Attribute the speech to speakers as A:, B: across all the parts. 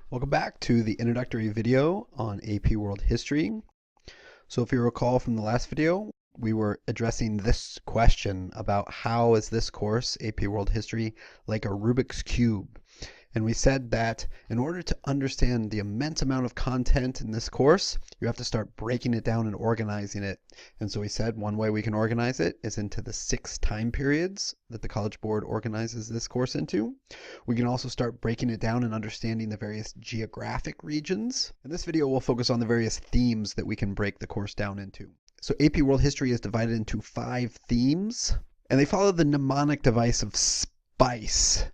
A: Welcome back to the introductory video on AP World History. So if you recall from the last video, we were addressing this question about how is this course, AP World History, like a Rubik's Cube? And we said that in order to understand the immense amount of content in this course, you have to start breaking it down and organizing it. And so we said one way we can organize it is into the 6 time periods that the College Board organizes this course into. We can also start breaking it down and understanding the various geographic regions. In this video, we'll focus on the various themes that we can break the course down into. So AP World History is divided into 5 themes, and they follow the mnemonic device of SPICE.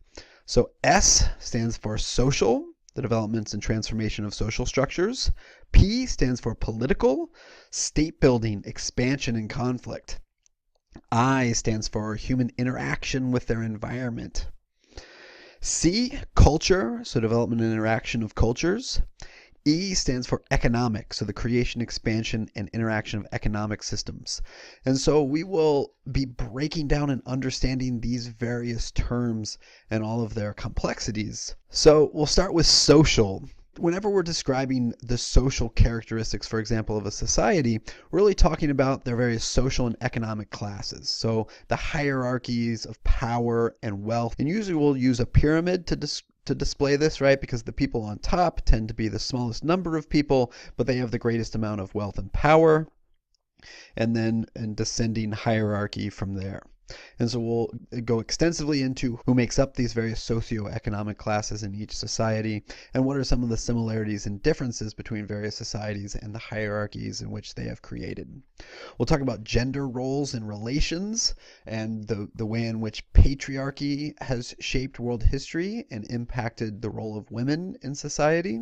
A: So S stands for social, the developments and transformation of social structures. P stands for political, state building, expansion, and conflict. I stands for human interaction with their environment. C, culture, so development and interaction of cultures. E stands for economic, so the creation, expansion, and interaction of economic systems. And so we will be breaking down and understanding these various terms and all of their complexities. So we'll start with social. Whenever we're describing the social characteristics, for example, of a society, we're really talking about their various social and economic classes. So the hierarchies of power and wealth. And usually we'll use a pyramid to display this, right? Because the people on top tend to be the smallest number of people, but they have the greatest amount of wealth and power, and then in descending hierarchy from there. And so we'll go extensively into who makes up these various socioeconomic classes in each society, and what are some of the similarities and differences between various societies and the hierarchies in which they have created. We'll talk about gender roles and relations, and the way in which patriarchy has shaped world history and impacted the role of women in society.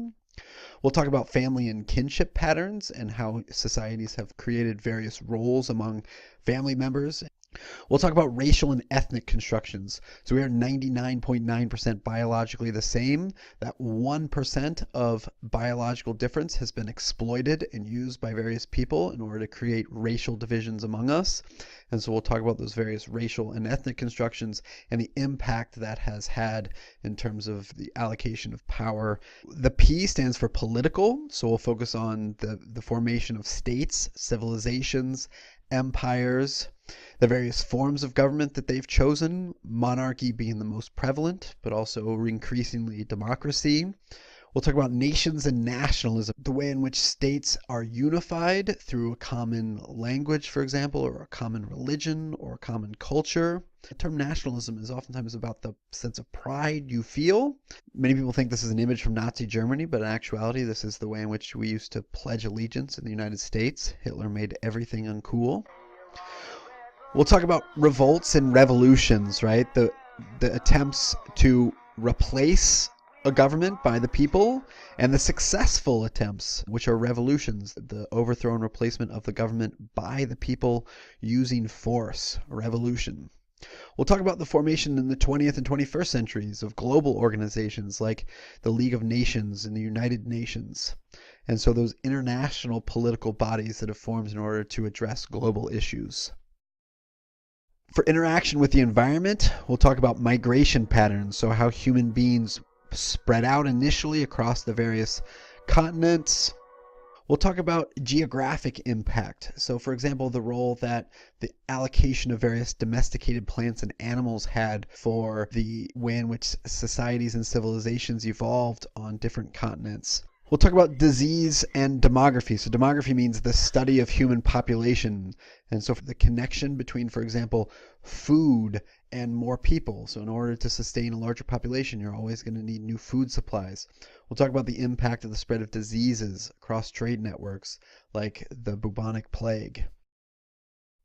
A: We'll talk about family and kinship patterns and how societies have created various roles among family members. We'll talk about racial and ethnic constructions. So we are 99.9% biologically the same. That 1% of biological difference has been exploited and used by various people in order to create racial divisions among us. And so we'll talk about those various racial and ethnic constructions and the impact that has had in terms of the allocation of power. The P stands for political. So we'll focus on the formation of states, civilizations, empires, the various forms of government that they've chosen, monarchy being the most prevalent, but also increasingly democracy. We'll talk about nations and nationalism, the way in which states are unified through a common language, for example, or a common religion or a common culture. The term nationalism is oftentimes about the sense of pride you feel. Many people think this is an image from Nazi Germany, but in actuality, this is the way in which we used to pledge allegiance in the United States. Hitler made everything uncool. We'll talk about revolts and revolutions, right? The attempts to replace a government by the people, and the successful attempts, which are revolutions, the overthrow and replacement of the government by the people using force, revolution. We'll talk about the formation in the 20th and 21st centuries of global organizations like the League of Nations and the United Nations. And so those international political bodies that have formed in order to address global issues. For interaction with the environment, we'll talk about migration patterns, so how human beings spread out initially across the various continents. We'll talk about geographic impact. So for example, the role that the allocation of various domesticated plants and animals had for the way in which societies and civilizations evolved on different continents. We'll talk about disease and demography. So demography means the study of human population. And so for the connection between, for example, food and more people. So in order to sustain a larger population, you're always going to need new food supplies. We'll talk about the impact of the spread of diseases across trade networks, like the bubonic plague.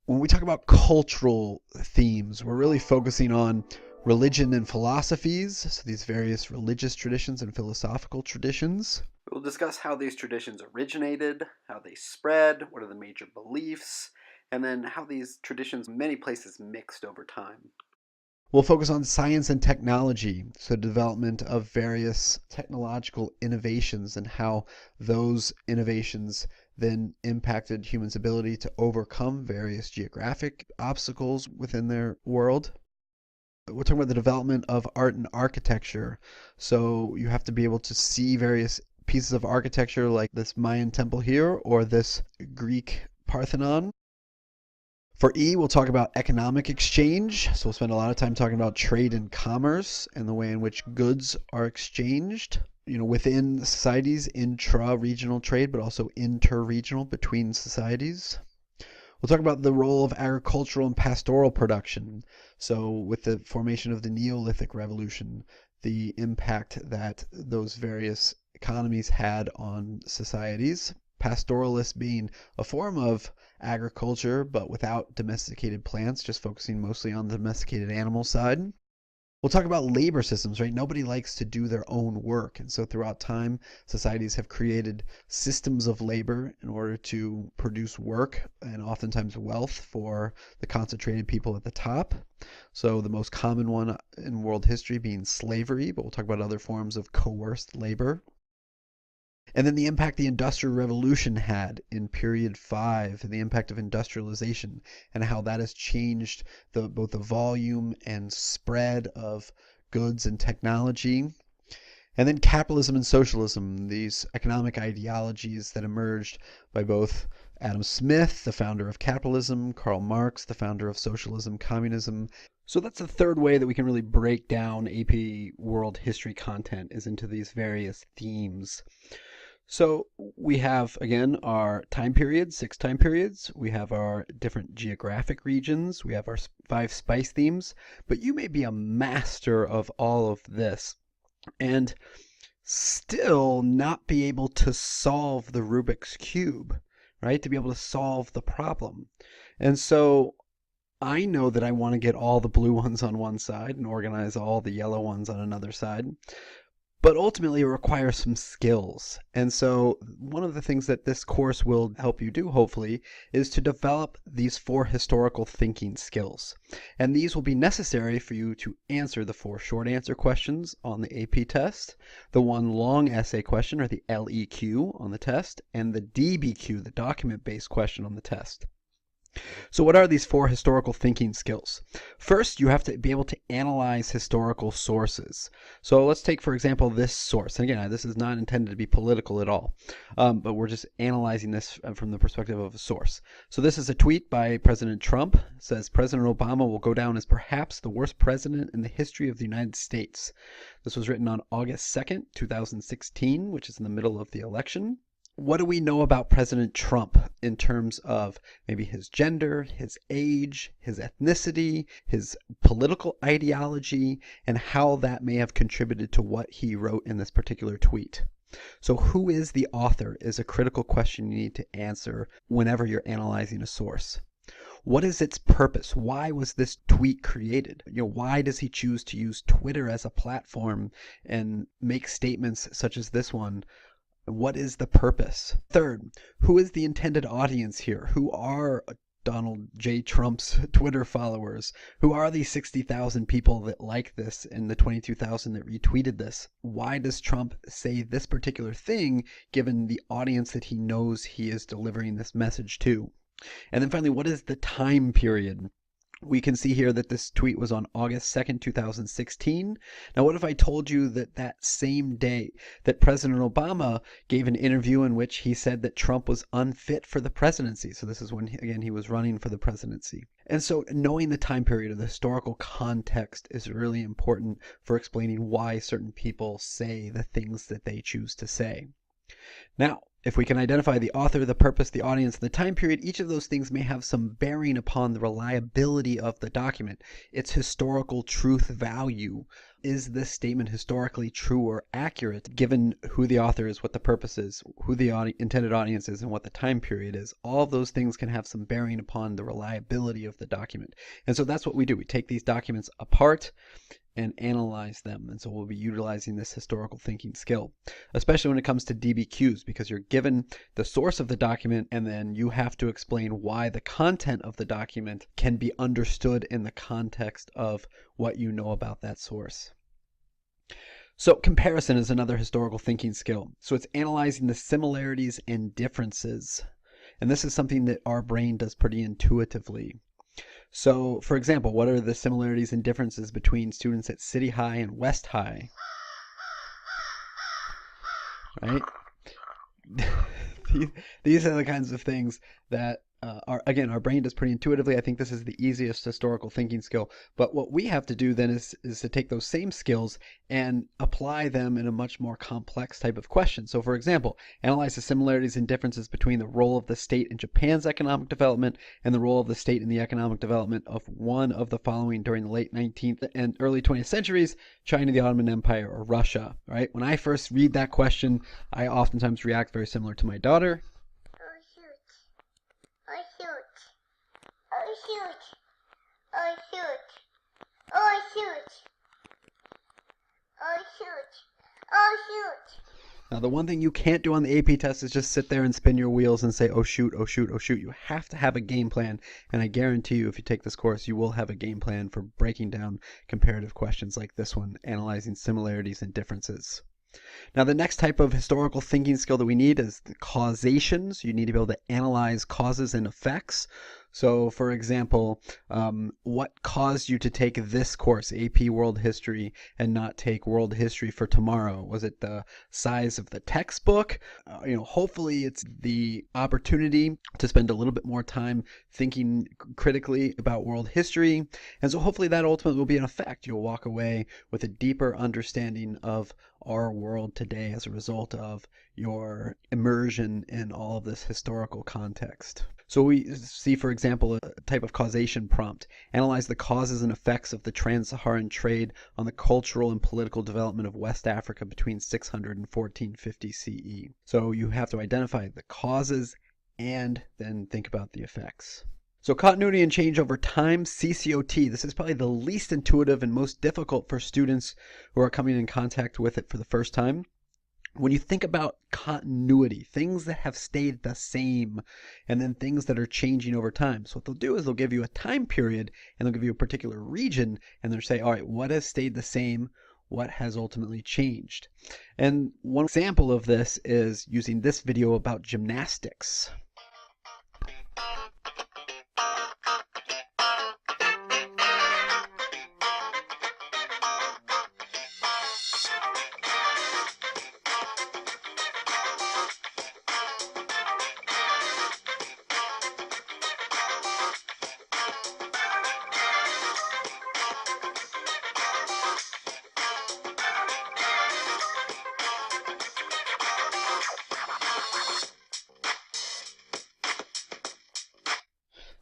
A: When we talk about cultural themes, we're really focusing on religion and philosophies, so these various religious traditions and philosophical traditions.
B: We'll discuss how these traditions originated, how they spread, what are the major beliefs, and then how these traditions in many places mixed over time.
A: We'll focus on science and technology, so development of various technological innovations and how those innovations then impacted humans' ability to overcome various geographic obstacles within their world. We're talking about the development of art and architecture. So you have to be able to see various pieces of architecture like this Mayan temple here or this Greek Parthenon. For E, we'll talk about economic exchange. So we'll spend a lot of time talking about trade and commerce and the way in which goods are exchanged, within societies, intra-regional trade, but also inter-regional between societies. We'll talk about the role of agricultural and pastoral production. So with the formation of the Neolithic Revolution, the impact that those various economies had on societies. Pastoralist being a form of agriculture, but without domesticated plants, just focusing mostly on the domesticated animal side. We'll talk about labor systems, right? Nobody likes to do their own work. And so throughout time, societies have created systems of labor in order to produce work and oftentimes wealth for the concentrated people at the top. So the most common one in world history being slavery, but we'll talk about other forms of coerced labor. And then the impact the Industrial Revolution had in period 5, the impact of industrialization and how that has changed both the volume and spread of goods and technology. And then capitalism and socialism, these economic ideologies that emerged by both Adam Smith, the founder of capitalism, Karl Marx, the founder of socialism, communism. So that's the third way that we can really break down AP World History content, is into these various themes. So we have, again, our time periods, 6 time periods. We have our different geographic regions. We have our 5 spice themes. But you may be a master of all of this and still not be able to solve the Rubik's Cube, right? To be able to solve the problem. And so I know that I want to get all the blue ones on one side and organize all the yellow ones on another side. But ultimately, it requires some skills. And so one of the things that this course will help you do, hopefully, is to develop these 4 historical thinking skills. And these will be necessary for you to answer the 4 short answer questions on the AP test, the 1 long essay question, or the LEQ on the test, and the DBQ, the document-based question on the test. So what are these 4 historical thinking skills? First, you have to be able to analyze historical sources. So let's take, for example, this source. And again, this is not intended to be political at all, but we're just analyzing this from the perspective of a source. So this is a tweet by President Trump. It says, President Obama will go down as perhaps the worst president in the history of the United States. This was written on August 2nd, 2016, which is in the middle of the election. What do we know about President Trump in terms of maybe his gender, his age, his ethnicity, his political ideology, and how that may have contributed to what he wrote in this particular tweet? So who is the author is a critical question you need to answer whenever you're analyzing a source. What is its purpose? Why was this tweet created? Why does he choose to use Twitter as a platform and make statements such as this one? What is the purpose? Third, who is the intended audience here? Who are Donald J. Trump's Twitter followers? Who are these 60,000 people that like this and the 22,000 that retweeted this? Why does Trump say this particular thing given the audience that he knows he is delivering this message to? And then finally, what is the time period? We can see here that this tweet was on August 2nd, 2016. Now, what if I told you that that same day that President Obama gave an interview in which he said that Trump was unfit for the presidency? So this is when, again, he was running for the presidency. And so knowing the time period of the historical context is really important for explaining why certain people say the things that they choose to say. Now, if we can identify the author, the purpose, the audience, and the time period, each of those things may have some bearing upon the reliability of the document, its historical truth value. Is this statement historically true or accurate, given who the author is, what the purpose is, who the intended audience is, and what the time period is? All of those things can have some bearing upon the reliability of the document. And so that's what we do. We take these documents apart and analyze them. And so we'll be utilizing this historical thinking skill, especially when it comes to DBQs, because you're given the source of the document and then you have to explain why the content of the document can be understood in the context of what you know about that source. So comparison is another historical thinking skill. So it's analyzing the similarities and differences. And this is something that our brain does pretty intuitively. So, for example, what are the similarities and differences between students at City High and West High? Right? These are the kinds of things that again, our brain does pretty intuitively. I think this is the easiest historical thinking skill. But what we have to do then is to take those same skills and apply them in a much more complex type of question. So, for example, analyze the similarities and differences between the role of the state in Japan's economic development and the role of the state in the economic development of one of the following during the late 19th and early 20th centuries: China, the Ottoman Empire, or Russia. Right? When I first read that question, I oftentimes react very similar to my daughter.
C: Oh shoot. Oh shoot. Oh shoot. Oh shoot. Oh shoot. Oh shoot. Oh shoot.
A: Now, the one thing you can't do on the AP test is just sit there and spin your wheels and say, oh shoot, oh shoot, oh shoot. You have to have a game plan, and I guarantee you if you take this course, you will have a game plan for breaking down comparative questions like this one, analyzing similarities and differences. Now, the next type of historical thinking skill that we need is the causation. So you need to be able to analyze causes and effects. So, for example, what caused you to take this course, AP World History, and not take World History for tomorrow? Was it the size of the textbook? Hopefully it's the opportunity to spend a little bit more time thinking critically about world history. And so hopefully that ultimately will be an effect. You'll walk away with a deeper understanding of our world today as a result of your immersion in all of this historical context. So we see, for example, a type of causation prompt. Analyze the causes and effects of the trans-Saharan trade on the cultural and political development of West Africa between 600 and 1450 CE. So you have to identify the causes and then think about the effects. So continuity and change over time, CCOT. This is probably the least intuitive and most difficult for students who are coming in contact with it for the first time. When you think about continuity, things that have stayed the same, and then things that are changing over time. So what they'll do is they'll give you a time period, and they'll give you a particular region, and they'll say, all right, what has stayed the same? What has ultimately changed? And one example of this is using this video about gymnastics.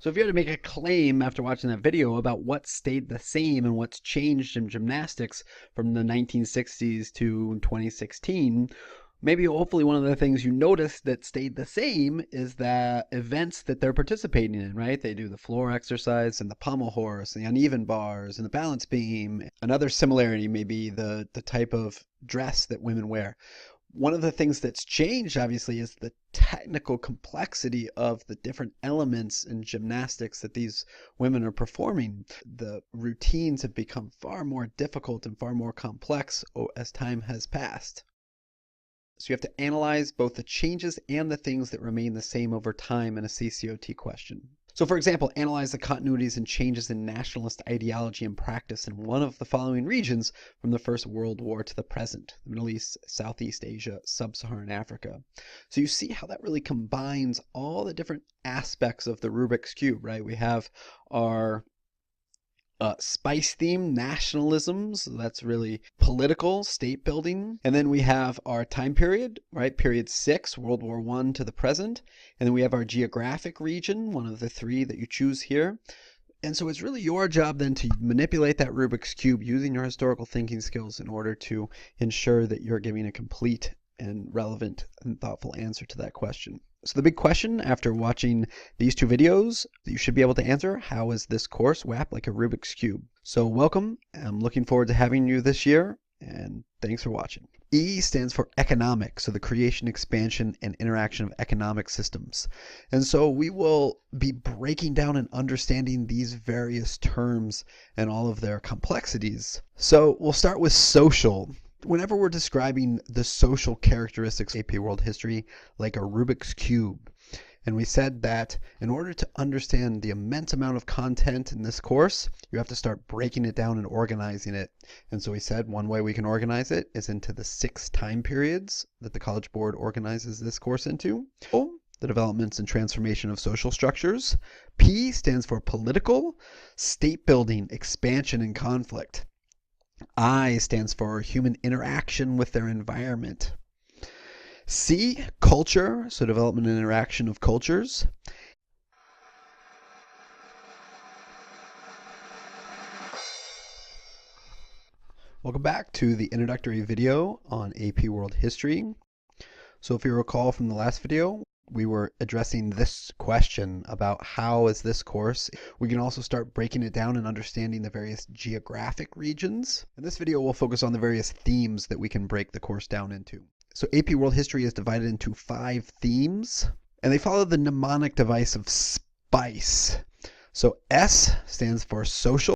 A: So if you had to make a claim after watching that video about what stayed the same and what's changed in gymnastics from the 1960s to 2016, maybe hopefully one of the things you noticed that stayed the same is the events that they're participating in, right? They do the floor exercise and the pommel horse, the uneven bars and the balance beam. Another similarity may be the type of dress that women wear. One of the things that's changed, obviously, is the technical complexity of the different elements in gymnastics that these women are performing. The routines have become far more difficult and far more complex as time has passed. So you have to analyze both the changes and the things that remain the same over time in a CCOT question. So, for example, analyze the continuities and changes in nationalist ideology and practice in one of the following regions from the First World War to the present: the Middle East, Southeast Asia, Sub-Saharan Africa. So you see how that really combines all the different aspects of the Rubik's Cube, right? We have our spice theme, nationalism, so that's really political, state building. And then we have our time period, right? Period 6, World War I to the present. And then we have our geographic region, one of the three that you choose here. And so it's really your job then to manipulate that Rubik's Cube using your historical thinking skills in order to ensure that you're giving a complete and relevant and thoughtful answer to that question. So the big question after watching these two videos that you should be able to answer: how is this course WAP like a Rubik's Cube? So welcome. I'm looking forward to having you this year, and thanks for watching. E stands for economic, so the creation, expansion, and interaction of economic systems. And so we will be breaking down and understanding these various terms and all of their complexities. So we'll start with social. Whenever we're describing the social characteristics of AP World History like a Rubik's Cube, And we said that in order to understand the immense amount of content in this course, you have to start breaking it down and organizing it. And so we said one way we can organize it is into the 6 time periods that the College Board organizes this course into. The developments and transformation of social structures. P stands for political, state building, expansion, and conflict. I stands for human interaction with their environment. C, culture, so development and interaction of cultures. Welcome back to the introductory video on AP World History. So if you recall from the last video, we were addressing this question about how is this course. We can also start breaking it down and understanding the various geographic regions. In this video, we'll focus on the various themes that we can break the course down into. So AP World History is divided into 5 themes, and they follow the mnemonic device of SPICE. So S stands for social,